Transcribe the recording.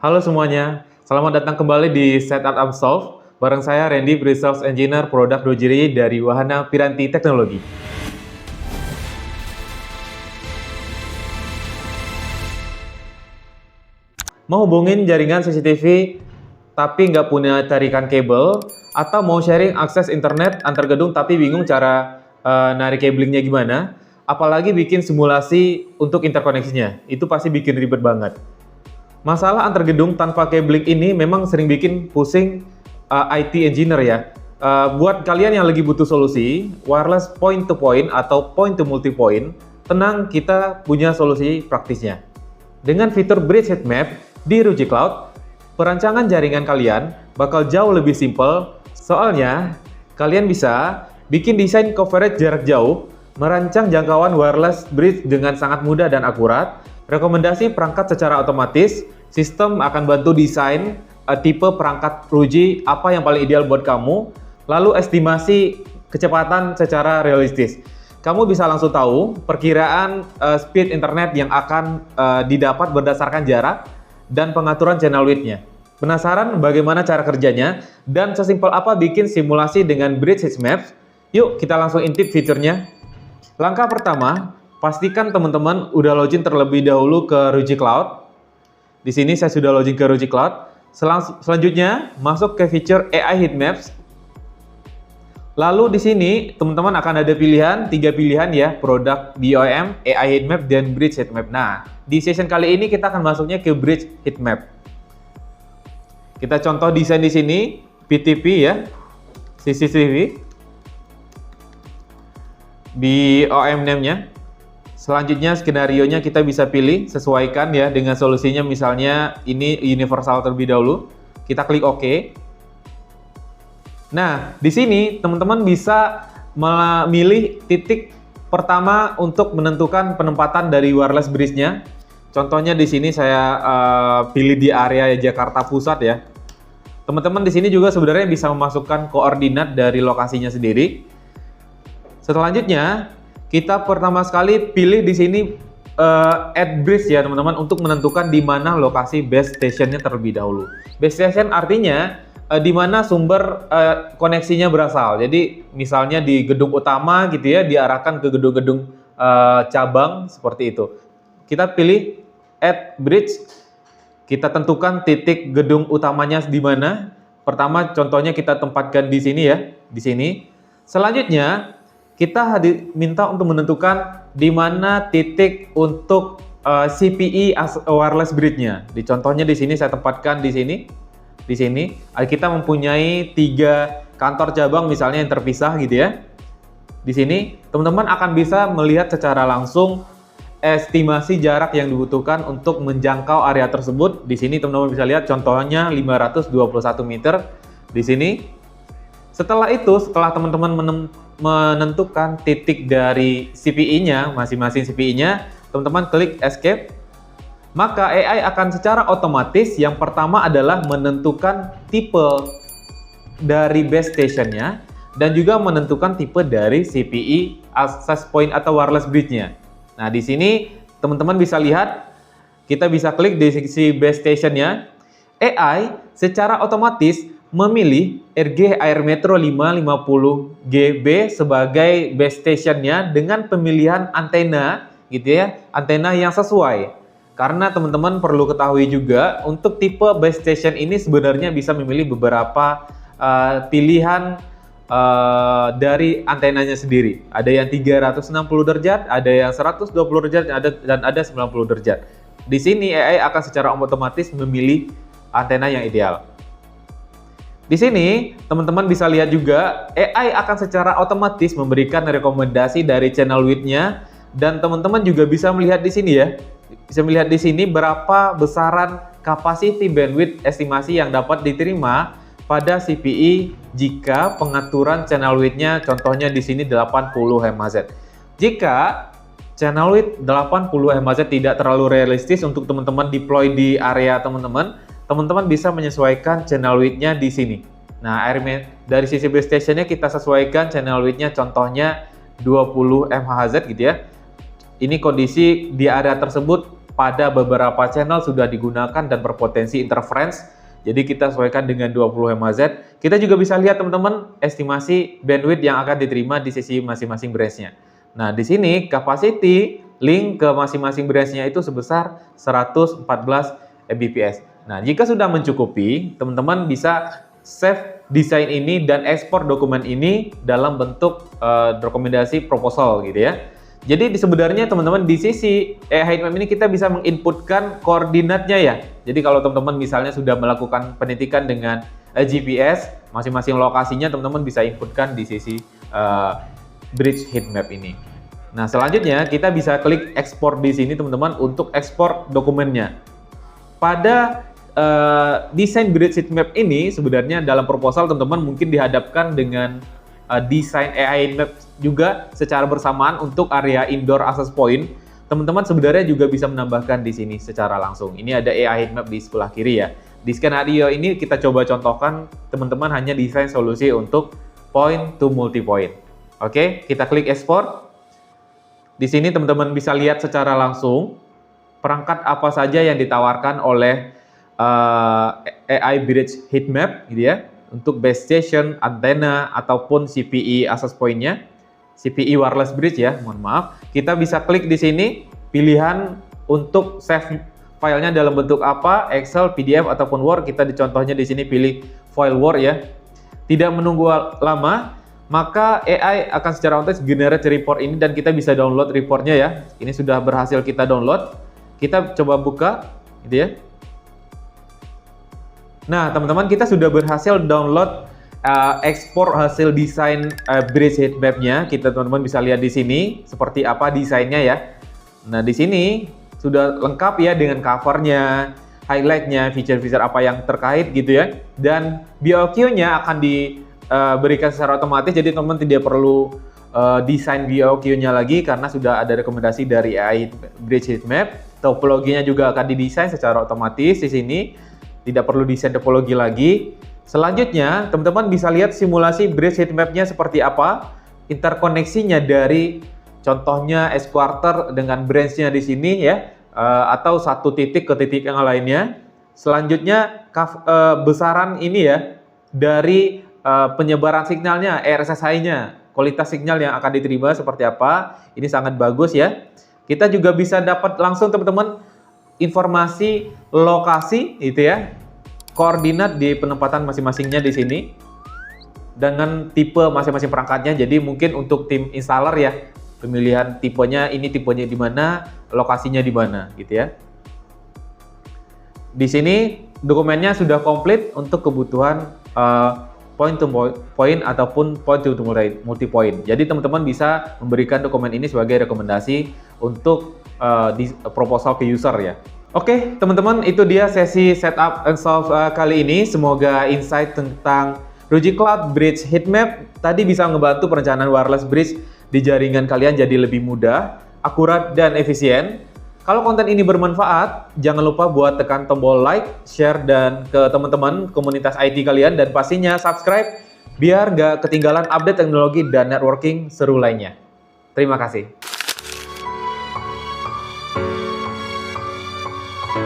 Halo semuanya, selamat datang kembali di Setup Unsolved. Bareng saya Randy, Pre-Sales Engineer Produk Dojiri dari Wahana Piranti Teknologi. Mau hubungin jaringan CCTV tapi nggak punya tarikan kabel, atau mau sharing akses internet antar gedung tapi bingung cara narik cablingnya gimana, apalagi bikin simulasi untuk interkoneksinya, itu pasti bikin ribet banget. Masalah antar gedung tanpa cabling ini memang sering bikin pusing IT engineer ya. Buat kalian yang lagi butuh solusi wireless point to point atau point to multi point, tenang, kita punya solusi praktisnya. Dengan fitur Bridge Heatmap di Ruji Cloud, perancangan jaringan kalian bakal jauh lebih simpel. Soalnya, kalian bisa bikin desain coverage jarak jauh, merancang jangkauan wireless bridge dengan sangat mudah dan akurat, rekomendasi perangkat secara otomatis, sistem akan bantu desain tipe perangkat Ruji apa yang paling ideal buat kamu, lalu estimasi kecepatan secara realistis. Kamu bisa langsung tahu perkiraan speed internet yang akan didapat berdasarkan jarak dan pengaturan channel width-nya. Penasaran bagaimana cara kerjanya dan sesimpel apa bikin simulasi dengan Bridge Heatmap? Yuk kita langsung intip fiturnya. Langkah pertama, pastikan teman-teman udah login terlebih dahulu ke Ruji Cloud. Di sini saya sudah login ke Ruji Cloud. Selanjutnya masuk ke fitur AI Heatmaps. Lalu di sini teman-teman akan ada pilihan, 3 pilihan ya, produk BOM, AI Heatmap, dan Bridge Heatmap. Nah, di session kali ini kita akan masuknya ke Bridge Heatmap. Kita contoh desain di sini, PTP ya, CCTV, BOM name-nya. Selanjutnya skenario-nya kita bisa pilih, sesuaikan ya dengan solusinya, misalnya ini universal terlebih dahulu. Kita klik OK. Nah, di sini teman-teman bisa memilih titik pertama untuk menentukan penempatan dari wireless bridge-nya. Contohnya di sini saya pilih di area Jakarta Pusat ya. Teman-teman di sini juga sebenarnya bisa memasukkan koordinat dari lokasinya sendiri. Selanjutnya, kita pertama sekali pilih di sini add bridge ya teman-teman, untuk menentukan di mana lokasi base station-nya terlebih dahulu. Base station artinya di mana sumber koneksinya berasal. Jadi misalnya di gedung utama gitu ya, diarahkan ke gedung-gedung cabang seperti itu. Kita pilih add bridge. Kita tentukan titik gedung utamanya di mana. Pertama contohnya kita tempatkan di sini ya, di sini. Selanjutnya kita diminta untuk menentukan di mana titik untuk CPE wireless bridge-nya. Di contohnya di sini saya tempatkan di sini. Di sini kita mempunyai 3 kantor cabang misalnya yang terpisah gitu ya. Di sini teman-teman akan bisa melihat secara langsung estimasi jarak yang dibutuhkan untuk menjangkau area tersebut. Di sini teman-teman bisa lihat contohnya 521 meter di sini. Setelah itu, setelah teman-teman menentukan titik dari CPE-nya, masing-masing CPE-nya, teman-teman klik escape. Maka AI akan secara otomatis yang pertama adalah menentukan tipe dari base station-nya dan juga menentukan tipe dari CPE access point atau wireless bridge-nya. Nah, di sini teman-teman bisa lihat, kita bisa klik di sisi base station-nya. AI secara otomatis memilih RG Air Metro 550 GB sebagai base station-nya dengan pemilihan antena gitu ya, antena yang sesuai. Karena teman-teman perlu ketahui juga untuk tipe base station ini sebenarnya bisa memilih beberapa pilihan dari antenanya sendiri. Ada yang 360 derajat, ada yang 120 derajat, dan ada 90 derajat. Di sini AI akan secara otomatis memilih antena yang ideal. Di sini teman-teman bisa lihat juga AI akan secara otomatis memberikan rekomendasi dari channel width-nya, dan teman-teman juga bisa melihat di sini ya. Bisa melihat di sini berapa besaran capacity bandwidth estimasi yang dapat diterima pada CPE jika pengaturan channel width-nya contohnya di sini 80 MHz. Jika channel width 80 MHz tidak terlalu realistis untuk teman-teman deploy di area teman-teman bisa menyesuaikan channel width-nya di sini. Nah, dari sisi base station-nya kita sesuaikan channel width-nya contohnya 20 MHz gitu ya. Ini kondisi di area tersebut pada beberapa channel sudah digunakan dan berpotensi interference. Jadi kita sesuaikan dengan 20 MHz. Kita juga bisa lihat teman-teman estimasi bandwidth yang akan diterima di sisi masing-masing branch-nya. Nah, di sini capacity link ke masing-masing branch-nya itu sebesar 114 Mbps. Nah, jika sudah mencukupi, teman-teman bisa save desain ini dan ekspor dokumen ini dalam bentuk rekomendasi proposal gitu ya. Jadi sebenarnya teman-teman di sisi AI heatmap ini kita bisa menginputkan koordinatnya ya. Jadi kalau teman-teman misalnya sudah melakukan penitikan dengan GPS, masing-masing lokasinya teman-teman bisa inputkan di sisi bridge heatmap ini. Nah, selanjutnya kita bisa klik ekspor di sini teman-teman untuk ekspor dokumennya. Pada desain bridge heatmap ini sebenarnya dalam proposal teman-teman mungkin dihadapkan dengan desain AI heatmap juga secara bersamaan untuk area indoor access point. Teman-teman sebenarnya juga bisa menambahkan di sini secara langsung. Ini ada AI heatmap di sebelah kiri ya. Di skenario ini kita coba contohkan teman-teman hanya desain solusi untuk point to multi point. Oke, kita klik ekspor. Di sini teman-teman bisa lihat secara langsung perangkat apa saja yang ditawarkan oleh AI bridge heatmap gitu ya. Untuk base station, antena, ataupun CPE access point-nya, CPE wireless bridge ya, mohon maaf. Kita bisa klik di sini, pilihan untuk save filenya dalam bentuk apa, Excel, PDF, ataupun Word. Kita contohnya di sini pilih file Word ya. Tidak menunggu lama, maka AI akan secara otomatis generate report ini dan kita bisa download reportnya ya. Ini sudah berhasil kita download. Kita coba buka, gitu ya. Nah, teman-teman kita sudah berhasil download ekspor hasil desain bridge heatmap-nya. Kita teman-teman bisa lihat di sini seperti apa desainnya ya. Nah, di sini sudah lengkap ya dengan covernya, highlight-nya, feature-feature apa yang terkait gitu ya. Dan BOQ-nya akan diberikan secara otomatis, jadi teman-teman tidak perlu desain BOQ-nya lagi karena sudah ada rekomendasi dari AI bridge heatmap. Topologinya juga akan didesain secara otomatis di sini. Tidak perlu desain topologi lagi. Selanjutnya, teman-teman bisa lihat simulasi bridge heatmap-nya seperti apa. Interkoneksinya dari contohnya S-quarter dengan branch-nya di sini ya. Atau satu titik ke titik yang lainnya. Selanjutnya, besaran ini ya. Dari penyebaran signalnya, RSSI-nya. Kualitas signal yang akan diterima seperti apa. Ini sangat bagus ya. Kita juga bisa dapat langsung teman-teman informasi lokasi itu ya, koordinat di penempatan masing-masingnya di sini dengan tipe masing-masing perangkatnya. Jadi mungkin untuk tim installer ya, pemilihan tipenya ini tipenya di mana, lokasinya di mana gitu ya. Di sini dokumennya sudah komplit untuk kebutuhan point to point ataupun point to multi point. Jadi teman-teman bisa memberikan dokumen ini sebagai rekomendasi untuk di proposal ke user ya. Oke, teman-teman, itu dia sesi setup and solve kali ini. Semoga insight tentang Ruji Cloud Bridge Heatmap tadi bisa membantu perencanaan wireless bridge di jaringan kalian jadi lebih mudah, akurat, dan efisien. Kalau konten ini bermanfaat, jangan lupa buat tekan tombol like, share, dan ke teman-teman komunitas IT kalian, dan pastinya subscribe biar nggak ketinggalan update teknologi dan networking seru lainnya. Terima kasih.